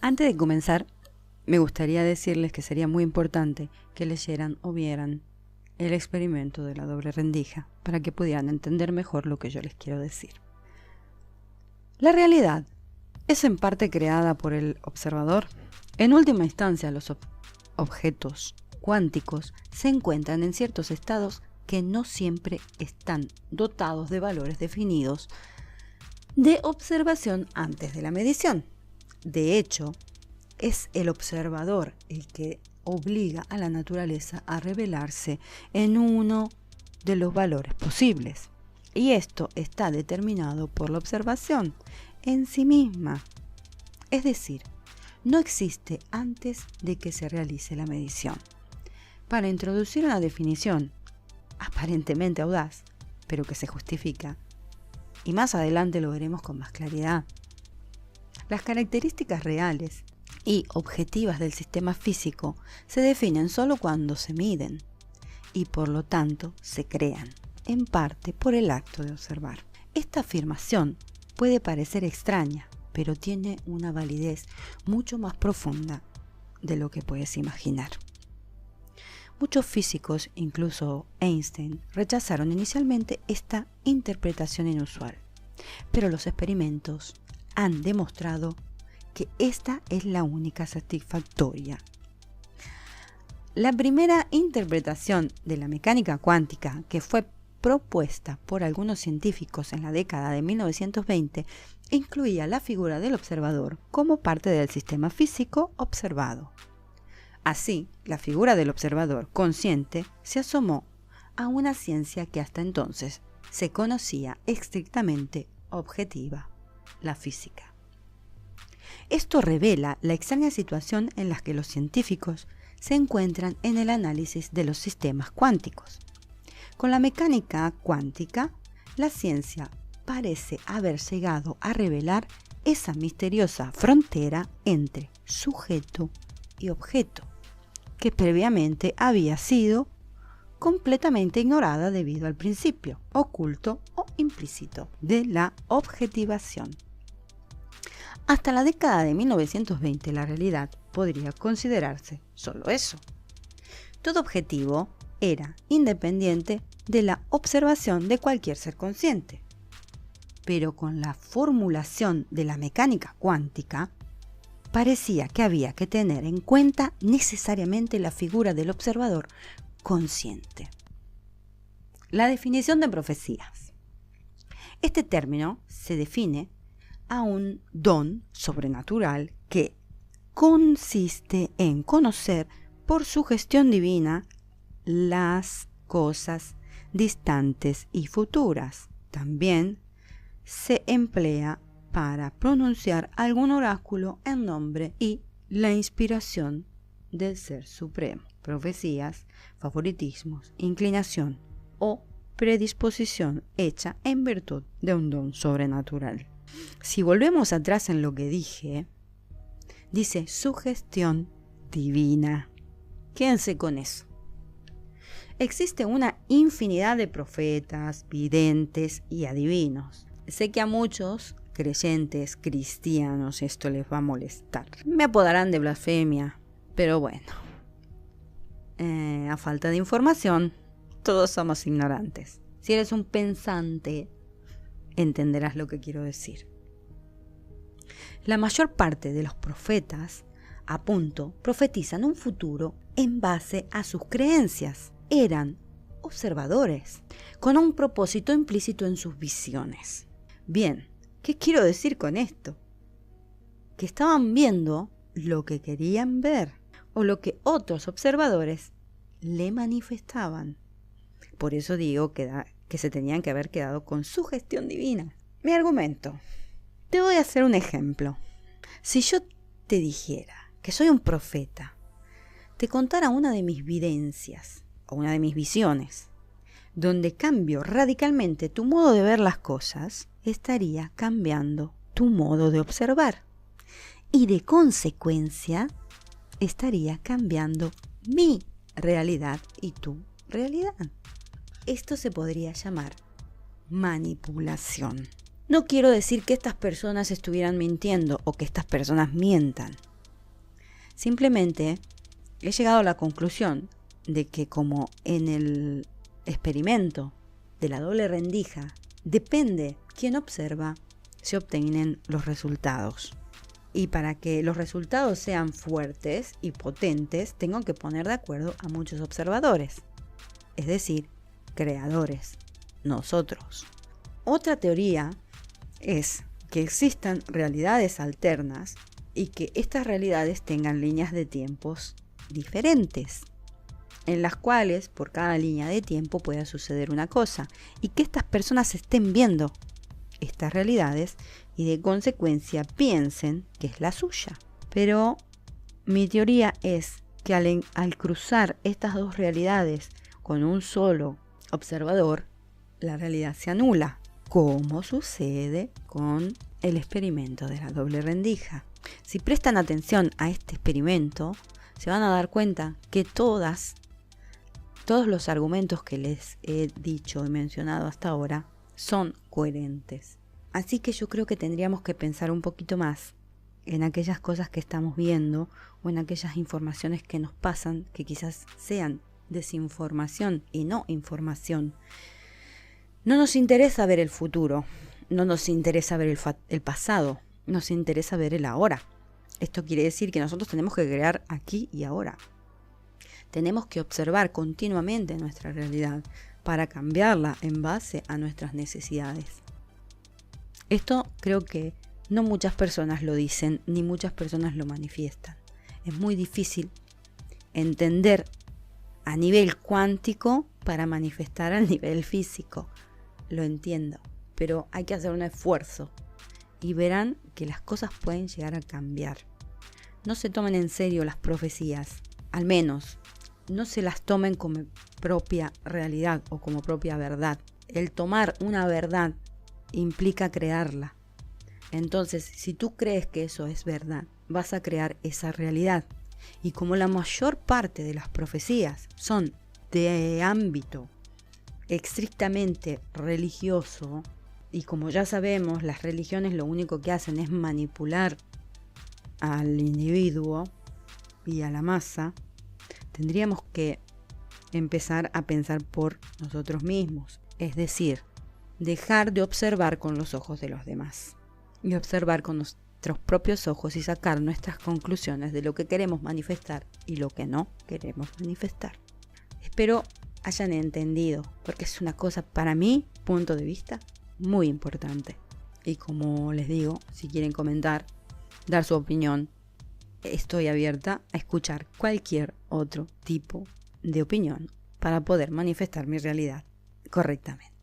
Antes de comenzar, me gustaría decirles que sería muy importante que leyeran o vieran el experimento de la doble rendija para que pudieran entender mejor lo que yo les quiero decir. La realidad es en parte creada por el observador. En última instancia, los objetos cuánticos se encuentran en ciertos estados que no siempre están dotados de valores definidos de observación antes de la medición. De hecho, es el observador el que obliga a la naturaleza a revelarse en uno de los valores posibles. Y esto está determinado por la observación en sí misma. Es decir, no existe antes de que se realice la medición. Para introducir una definición aparentemente audaz, pero que se justifica, y más adelante lo veremos con más claridad, las características reales y objetivas del sistema físico se definen solo cuando se miden y por lo tanto se crean, en parte por el acto de observar. Esta afirmación puede parecer extraña, pero tiene una validez mucho más profunda de lo que puedes imaginar. Muchos físicos, incluso Einstein, rechazaron inicialmente esta interpretación inusual, pero los experimentos han demostrado que esta es la única satisfactoria. La primera interpretación de la mecánica cuántica, que fue propuesta por algunos científicos en la década de 1920, incluía la figura del observador como parte del sistema físico observado. Así, la figura del observador consciente se asomó a una ciencia que hasta entonces se conocía estrictamente objetiva, la física. Esto revela la extraña situación en la que los científicos se encuentran en el análisis de los sistemas cuánticos. Con la mecánica cuántica, la ciencia parece haber llegado a revelar esa misteriosa frontera entre sujeto y objeto, que previamente había sido completamente ignorada debido al principio oculto o implícito de la objetivación. Hasta la década de 1920 la realidad podría considerarse solo eso. Todo objetivo era independiente de la observación de cualquier ser consciente. Pero con la formulación de la mecánica cuántica, parecía que había que tener en cuenta necesariamente la figura del observador consciente. La definición de profecías. Este término se define a un don sobrenatural que consiste en conocer por sugestión divina las cosas distantes y futuras. También se emplea para pronunciar algún oráculo en nombre y la inspiración del Ser Supremo. Profecías, favoritismos, inclinación o predisposición hecha en virtud de un don sobrenatural. Si volvemos atrás en lo que dije, dice sugestión divina. Quédense con eso. Existe una infinidad de profetas, videntes y adivinos. Sé que a muchos creyentes cristianos esto les va a molestar. Me apodarán de blasfemia, pero bueno, a falta de información, todos somos ignorantes. Si eres un pensante, entenderás lo que quiero decir. La mayor parte de los profetas profetizan un futuro en base a sus creencias. Eran observadores, con un propósito implícito en sus visiones. Bien, ¿qué quiero decir con esto? Que estaban viendo lo que querían ver o lo que otros observadores le manifestaban. Por eso digo que se tenían que haber quedado con sugestión divina. Mi argumento. Te voy a hacer un ejemplo. Si yo te dijera que soy un profeta, te contara una de mis videncias o una de mis visiones, donde cambio radicalmente tu modo de ver las cosas, estaría cambiando tu modo de observar. Y de consecuencia, estaría cambiando mi realidad y tu realidad. Esto se podría llamar manipulación. No quiero decir que estas personas estuvieran mintiendo o que estas personas mientan. Simplemente he llegado a la conclusión de que como en el experimento de la doble rendija depende quién observa, se obtienen los resultados. Y para que los resultados sean fuertes y potentes, tengo que poner de acuerdo a muchos observadores, es decir, creadores, nosotros. Otra teoría es que existan realidades alternas y que estas realidades tengan líneas de tiempos diferentes, en las cuales por cada línea de tiempo pueda suceder una cosa y que estas personas estén viendo estas realidades y de consecuencia piensen que es la suya. Pero mi teoría es que al cruzar estas dos realidades con un solo observador, la realidad se anula, como sucede con el experimento de la doble rendija. Si prestan atención a este experimento, se van a dar cuenta que todos los argumentos que les he dicho y mencionado hasta ahora son coherentes. Así que yo creo que tendríamos que pensar un poquito más en aquellas cosas que estamos viendo o en aquellas informaciones que nos pasan, que quizás sean desinformación y no información. No nos interesa ver el futuro, no nos interesa ver el pasado, nos interesa ver el ahora. Esto quiere decir que nosotros tenemos que crear aquí y ahora. Tenemos que observar continuamente nuestra realidad para cambiarla en base a nuestras necesidades. Esto creo que no muchas personas lo dicen ni muchas personas lo manifiestan. Es muy difícil entender a nivel cuántico para manifestar al nivel físico. Lo entiendo, pero hay que hacer un esfuerzo y verán que las cosas pueden llegar a cambiar. No se tomen en serio las profecías, al menos no se las tomen como propia realidad o como propia verdad. El tomar una verdad implica crearla. Entonces, si tú crees que eso es verdad, vas a crear esa realidad. Y como la mayor parte de las profecías son de ámbito estrictamente religioso, y como ya sabemos, las religiones lo único que hacen es manipular al individuo y a la masa, tendríamos que empezar a pensar por nosotros mismos. Es decir, dejar de observar con los ojos de los demás y observar con nuestros propios ojos y sacar nuestras conclusiones de lo que queremos manifestar y lo que no queremos manifestar. Espero hayan entendido, porque es una cosa, para mi punto de vista, muy importante. Y como les digo, si quieren comentar, dar su opinión, estoy abierta a escuchar cualquier otro tipo de opinión para poder manifestar mi realidad correctamente.